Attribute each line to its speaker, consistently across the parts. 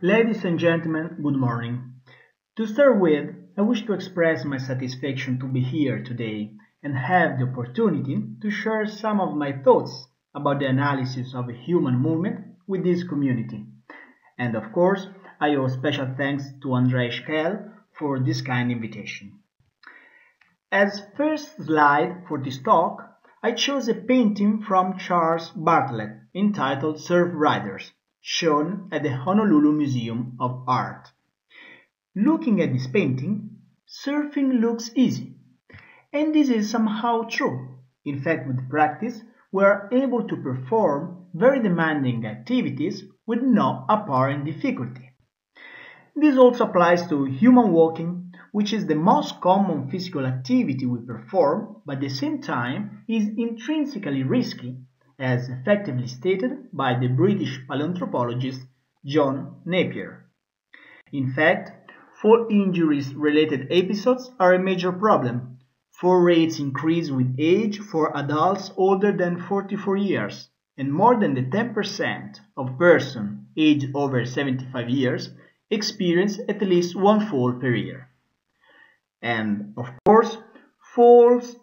Speaker 1: Ladies and gentlemen, good morning. To start with, I wish to express my satisfaction to be here today and have the opportunity to share some of my thoughts about the analysis of human movement with this community. And of course, I owe special thanks to Andrea Cereatti for this kind invitation. As first slide for this talk, I chose a painting from Charles Bartlett entitled Surf Riders, shown at the Honolulu Museum of Art. Looking at this painting, surfing looks easy, and this is somehow true. In fact, with practice, we are able to perform very demanding activities with no apparent difficulty. This also applies to human walking, which is the most common physical activity we perform, but at the same time is intrinsically risky, as effectively stated by the British paleoanthropologist John Napier. In fact, fall injuries-related episodes are a major problem. Fall rates increase with age for adults older than 44 years, and more than 10% of persons aged over 75 years experience at least one fall per year. And, of course, falls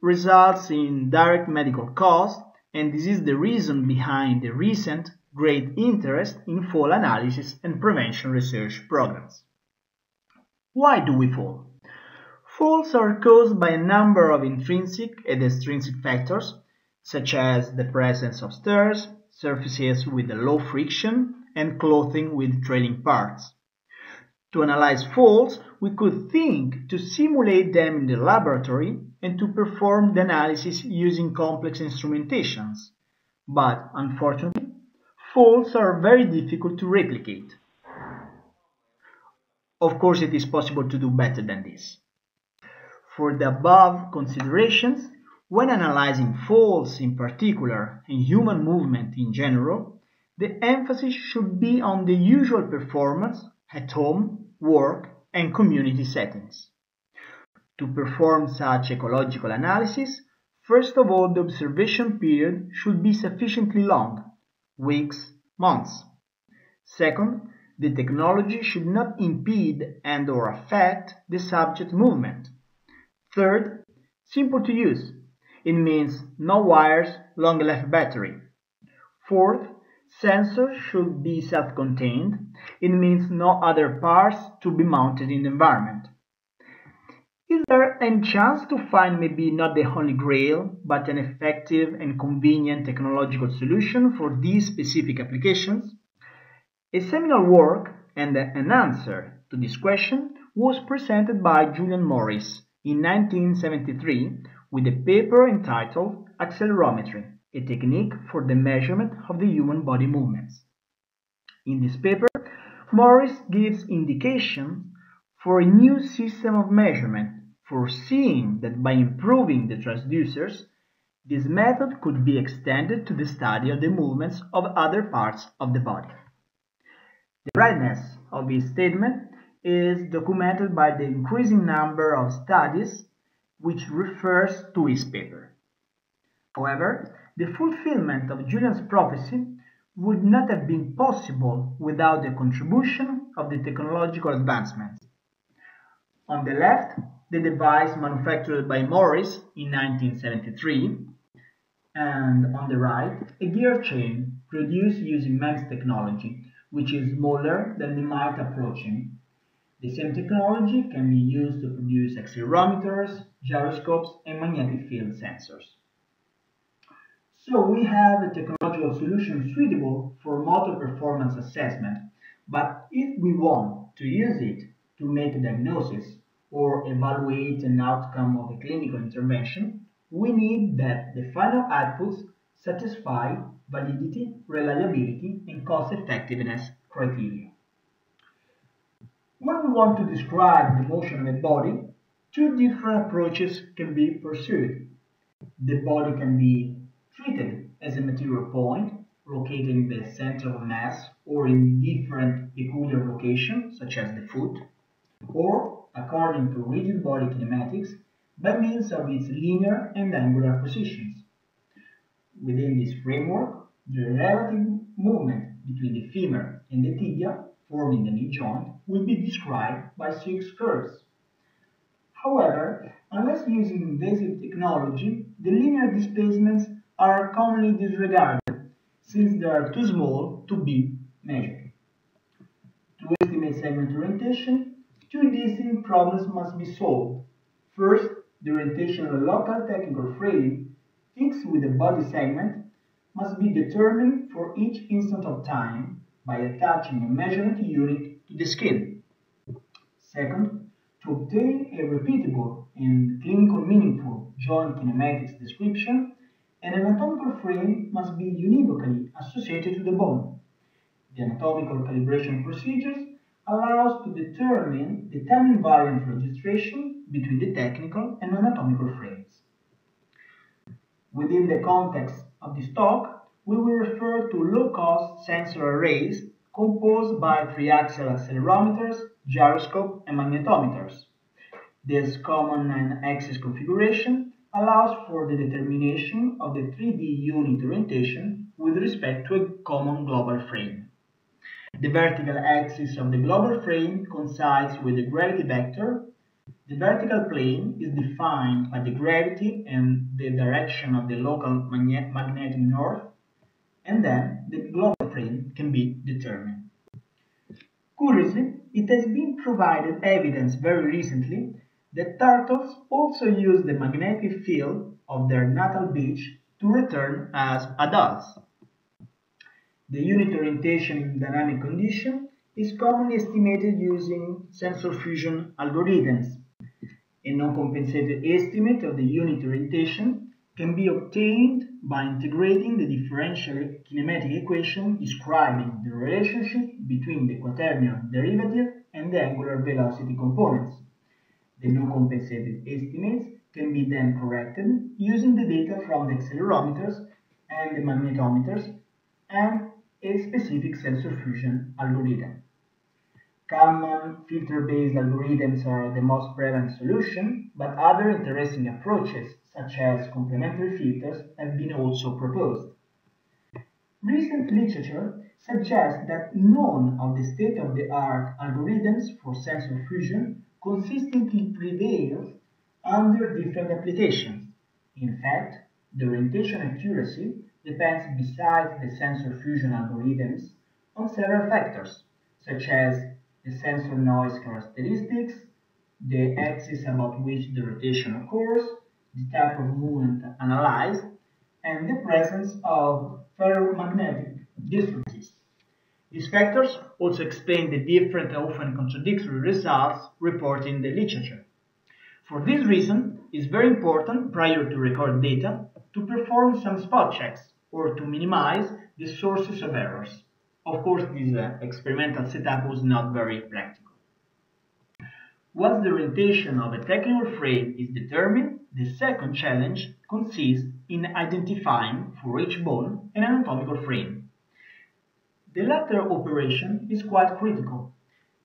Speaker 1: results in direct medical costs, and this is the reason behind the recent great interest in fall analysis and prevention research programs. Why do we fall? Falls are caused by a number of intrinsic and extrinsic factors, such as the presence of stairs, surfaces with a low friction, and clothing with trailing parts. To analyze falls, we could think to simulate them in the laboratory and to perform the analysis using complex instrumentations. But, unfortunately, falls are very difficult to replicate. Of course, it is possible to do better than this. For the above considerations, when analyzing falls in particular and human movement in general, the emphasis should be on the usual performance at home, work, and community settings. To perform such ecological analysis, first of all, the observation period should be sufficiently long, weeks, months. Second, the technology should not impede and/or affect the subject movement. Third, simple to use. It means no wires, long-life battery. Fourth, sensors should be self-contained. It means no other parts to be mounted in the environment. Is there any chance to find maybe not the Holy Grail, but an effective and convenient technological solution for these specific applications? A seminal work and an answer to this question was presented by Julian Morris in 1973 with a paper entitled Accelerometry, a technique for the measurement of the human body movements. In this paper, Morris gives indication for a new system of measurement, foreseeing that by improving the transducers, this method could be extended to the study of the movements of other parts of the body. The rightness of his statement is documented by the increasing number of studies which refers to his paper. However, the fulfillment of Julian's prophecy would not have been possible without the contribution of the technological advancements. On the left, the device manufactured by Morris in 1973, and on the right, a gear chain produced using MEMS technology, which is smaller than the mite approaching. The same technology can be used to produce accelerometers, gyroscopes, and magnetic field sensors. So we have a technological solution suitable for motor performance assessment, but if we want to use it to make a diagnosis or evaluate an outcome of a clinical intervention, we need that the final outputs satisfy validity, reliability, and cost-effectiveness criteria. When we want to describe the motion of a body, two different approaches can be pursued. The body can be treated as a material point, located in the center of mass or in different peculiar locations, such as the foot, or, according to rigid body kinematics, by means of its linear and angular positions. Within this framework, the relative movement between the femur and the tibia forming the knee joint will be described by 6 curves. However, unless using invasive technology, the linear displacements are commonly disregarded since they are too small to be measured. To estimate segment orientation, two distinct problems must be solved. First, the orientation of a local technical frame fixed with a body segment must be determined for each instant of time by attaching a measurement unit to the skin. Second, to obtain a repeatable and clinical meaningful joint kinematics description, an anatomical frame must be univocally associated to the bone. The anatomical calibration procedures allows to determine the time invariant registration between the technical and anatomical frames. Within the context of this talk, we will refer to low-cost sensor arrays composed by three-axial accelerometers, gyroscope, and magnetometers. This common 9-axis configuration allows for the determination of the 3D unit orientation with respect to a common global frame. The vertical axis of the global frame coincides with the gravity vector. The vertical plane is defined by the gravity and the direction of the local magnetic north, and then the global frame can be determined. Curiously, it has been provided evidence very recently that turtles also use the magnetic field of their natal beach to return as adults. The unit orientation in dynamic condition is commonly estimated using sensor fusion algorithms. A non-compensated estimate of the unit orientation can be obtained by integrating the differential kinematic equation describing the relationship between the quaternion derivative and the angular velocity components. The non-compensated estimates can be then corrected using the data from the accelerometers and the magnetometers and a specific sensor fusion algorithm. Kalman filter-based algorithms are the most prevalent solution, but other interesting approaches, such as complementary filters, have been also proposed. Recent literature suggests that none of the state-of-the-art algorithms for sensor fusion consistently prevails under different applications. In fact, the orientation accuracy depends, besides the sensor fusion algorithms, on several factors, such as the sensor noise characteristics, the axis about which the rotation occurs, the type of movement analyzed, and the presence of ferromagnetic disturbances. These factors also explain the different, often contradictory results reported in the literature. For this reason, it is very important, prior to record data, to perform some spot checks or to minimize the sources of errors. Of course, this experimental setup was not very practical. Once the orientation of a technical frame is determined, the second challenge consists in identifying for each bone an anatomical frame. The latter operation is quite critical.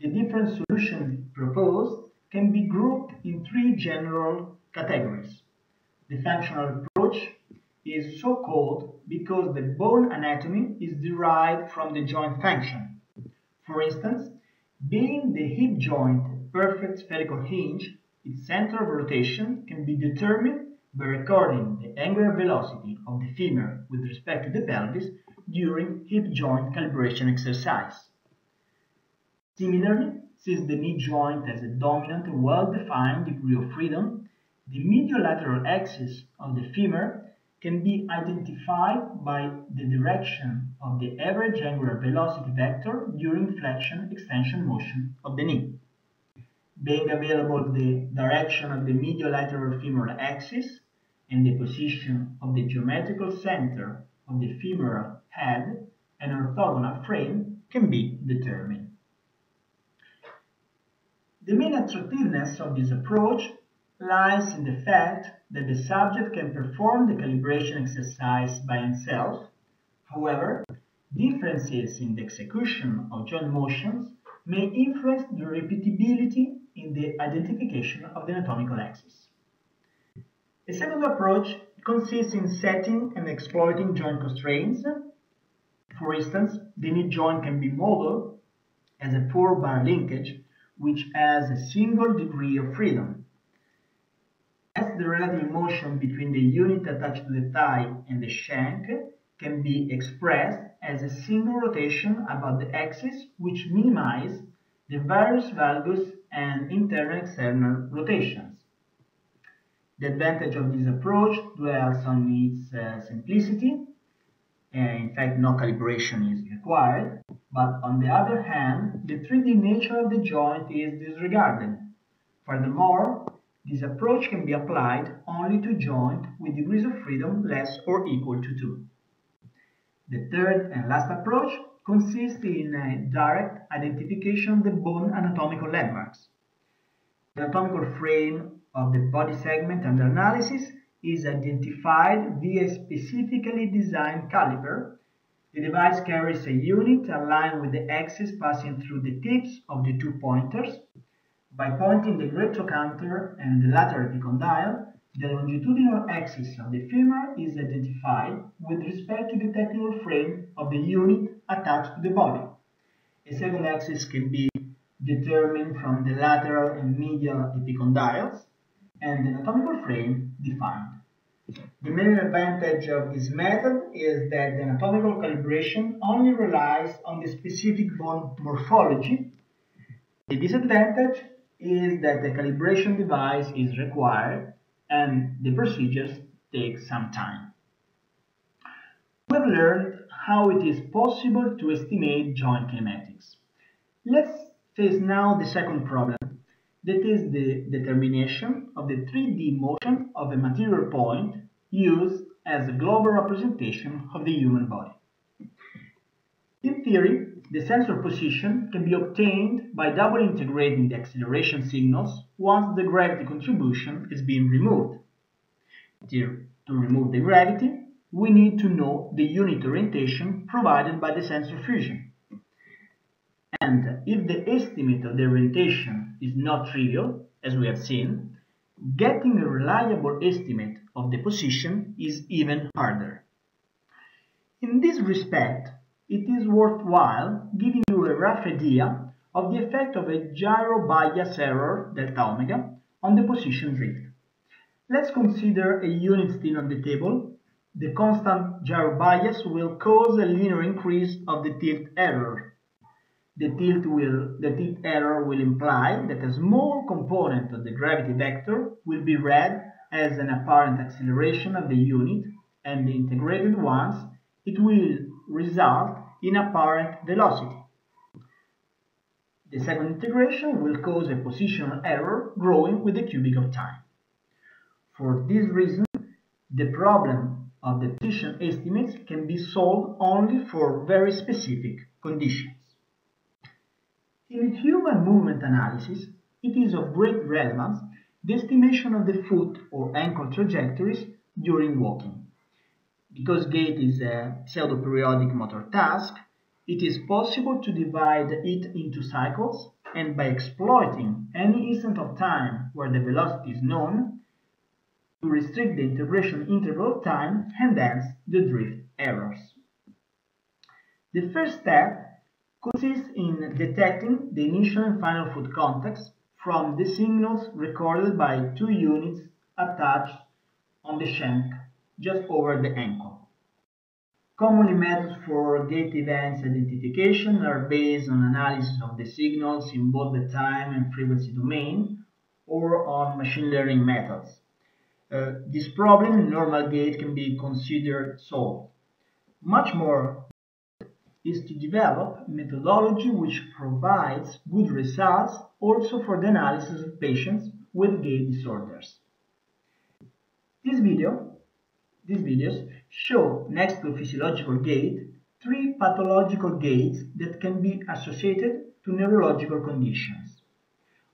Speaker 1: The different solutions proposed can be grouped in three general categories. The functional approach is so called because the bone anatomy is derived from the joint function. For instance, being the hip joint a perfect spherical hinge, its center of rotation can be determined by recording the angular velocity of the femur with respect to the pelvis during hip joint calibration exercise. Similarly, since the knee joint has a dominant and well-defined degree of freedom, the medio-lateral axis of the femur can be identified by the direction of the average angular velocity vector during flexion-extension motion of the knee. Being available the direction of the medial-lateral femoral axis and the position of the geometrical center of the femoral head, an orthogonal frame can be determined. The main attractiveness of this approach lies in the fact that the subject can perform the calibration exercise by himself. However, differences in the execution of joint motions may influence the repeatability in the identification of the anatomical axis. A second approach consists in setting and exploiting joint constraints. For instance, the knee joint can be modeled as a 4-bar linkage which has a single degree of freedom. As the relative motion between the unit attached to the thigh and the shank can be expressed as a single rotation about the axis which minimizes the various valgus and internal and external rotations. The advantage of this approach dwells on its simplicity. In fact, no calibration is required, but on the other hand, the 3D nature of the joint is disregarded. Furthermore, this approach can be applied only to joints with degrees of freedom less or equal to 2. The third and last approach consists in a direct identification of the bone anatomical landmarks. The anatomical frame of the body segment under analysis is identified via a specifically designed caliper. The device carries a unit aligned with the axis passing through the tips of the 2 pointers. By pointing the great trochanter and the lateral epicondyle, the longitudinal axis of the femur is identified with respect to the technical frame of the unit attached to the body. A second axis can be determined from the lateral and medial epicondyles, and the anatomical frame defined. The main advantage of this method is that the anatomical calibration only relies on the specific bone morphology. The disadvantage is that the calibration device is required and the procedures take some time. We have learned how it is possible to estimate joint kinematics. Let's face now the second problem, that is the determination of the 3D motion of a material point used as a global representation of the human body. In theory, the sensor position can be obtained by double integrating the acceleration signals once the gravity contribution has been removed. To remove the gravity, we need to know the unit orientation provided by the sensor fusion. And if the estimate of the orientation is not trivial, as we have seen, getting a reliable estimate of the position is even harder. In this respect, it is worthwhile giving you a rough idea of the effect of a gyro bias error delta omega on the position drift. Let's consider a unit still on the table. The constant gyro bias will cause a linear increase of the tilt error. The tilt error will imply that a small component of the gravity vector will be read as an apparent acceleration of the unit, and the integrated ones, it will result in apparent velocity. The second integration will cause a positional error growing with the cubic of time. For this reason, the problem of the position estimates can be solved only for very specific conditions. In human movement analysis, it is of great relevance the estimation of the foot or ankle trajectories during walking. Because gait is a pseudo-periodic motor task, it is possible to divide it into cycles, and by exploiting any instant of time where the velocity is known, to restrict the integration interval of time and hence the drift errors. The first step consists in detecting the initial and final foot contacts from the signals recorded by 2 units attached on the shank just over the ankle. Commonly, methods for gait events identification are based on analysis of the signals in both the time and frequency domain or on machine learning methods. This problem in normal gait can be considered solved. Much more is to develop a methodology which provides good results also for the analysis of patients with gait disorders. These videos show, next to physiological gait, 3 pathological gaits that can be associated to neurological conditions.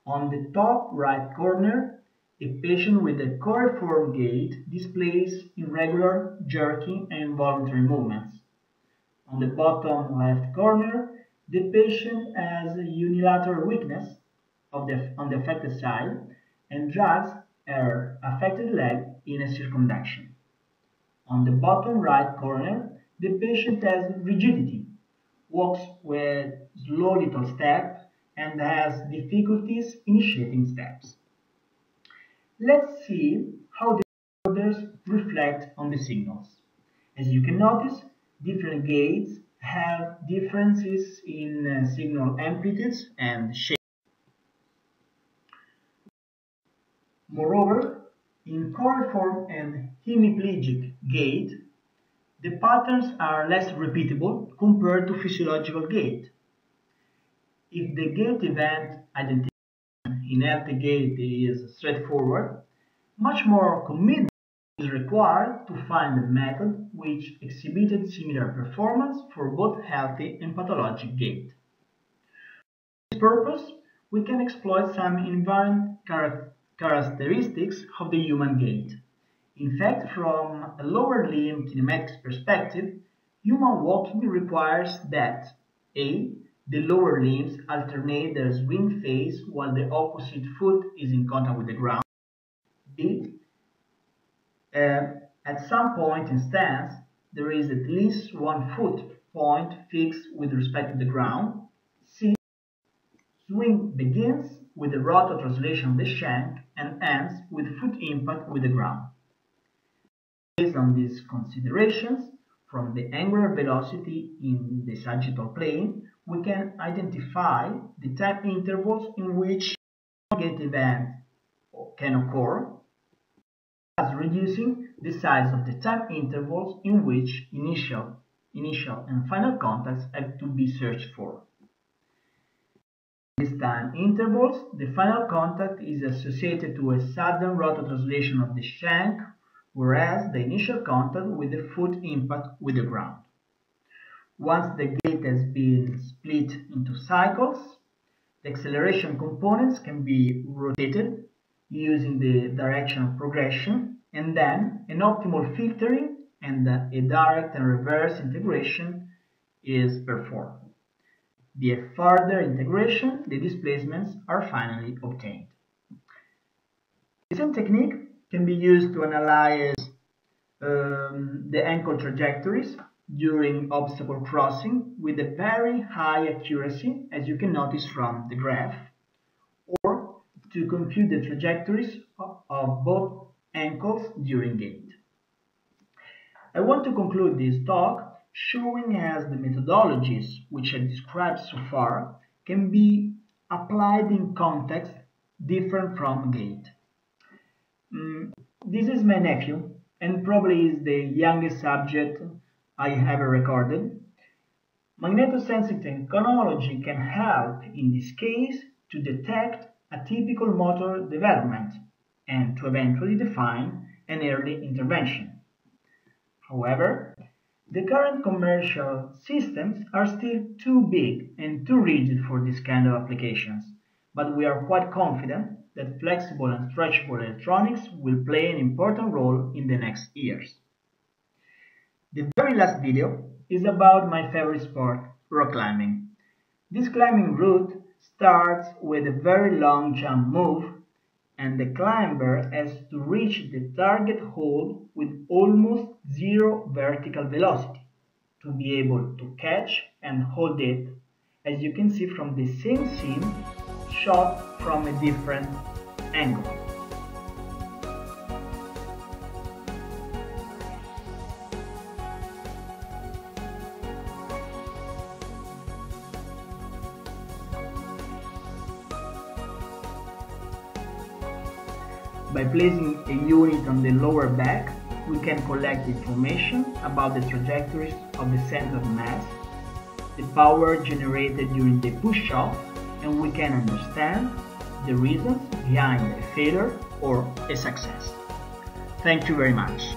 Speaker 1: On the top right corner, a patient with a coriform gait displays irregular, jerky, and involuntary movements. On the bottom left corner, the patient has a unilateral weakness on the affected side and drags her affected leg in a circumduction. On the bottom right corner, the patient has rigidity, walks with slow little step and has difficulties initiating steps. Let's see how the orders reflect on the signals. As you can notice, different gaits have differences in signal amplitudes and shape. Moreover, in coriform and hemiplegic gait, the patterns are less repeatable compared to physiological gait. If the gait event identification in healthy gait is straightforward, much more commitment is required to find a method which exhibited similar performance for both healthy and pathologic gait. For this purpose, we can exploit some invariant characteristics of the human gait. In fact, from a lower limb kinematics perspective, human walking requires that a. The lower limbs alternate their swing phase while the opposite foot is in contact with the ground. B. At some point in stance, there is at least one foot point fixed with respect to the ground. C. Swing begins with the rotor translation of the shank and ends with foot impact with the ground. Based on these considerations, from the angular velocity in the sagittal plane, we can identify the time intervals in which gait event can occur, thus reducing the size of the time intervals in which initial and final contacts have to be searched for. In these time intervals, the final contact is associated to a sudden rotor translation of the shank, whereas the initial contact with the foot impact with the ground. Once the gait has been split into cycles, the acceleration components can be rotated using the direction of progression, and then an optimal filtering and a direct and reverse integration is performed. Via further integration, the displacements are finally obtained. The same technique can be used to analyze the ankle trajectories during obstacle crossing with a very high accuracy, as you can notice from the graph, or to compute the trajectories of both ankles during gait. I want to conclude this talk showing as the methodologies which I described so far can be applied in contexts different from gait. This is my nephew, and probably is the youngest subject I have recorded. Magnetosensing technology can help in this case to detect atypical motor development and to eventually define an early intervention. However, the current commercial systems are still too big and too rigid for this kind of applications, but we are quite confident that flexible and stretchable electronics will play an important role in the next years. The very last video is about my favorite sport, rock climbing. This climbing route starts with a very long jump move, and the climber has to reach the target hold with almost zero vertical velocity to be able to catch and hold it, as you can see from the same scene shot from a different angle. By placing a unit on the lower back, we can collect information about the trajectories of the center of mass, the power generated during the push-off, and we can understand the reasons behind a failure or a success. Thank you very much.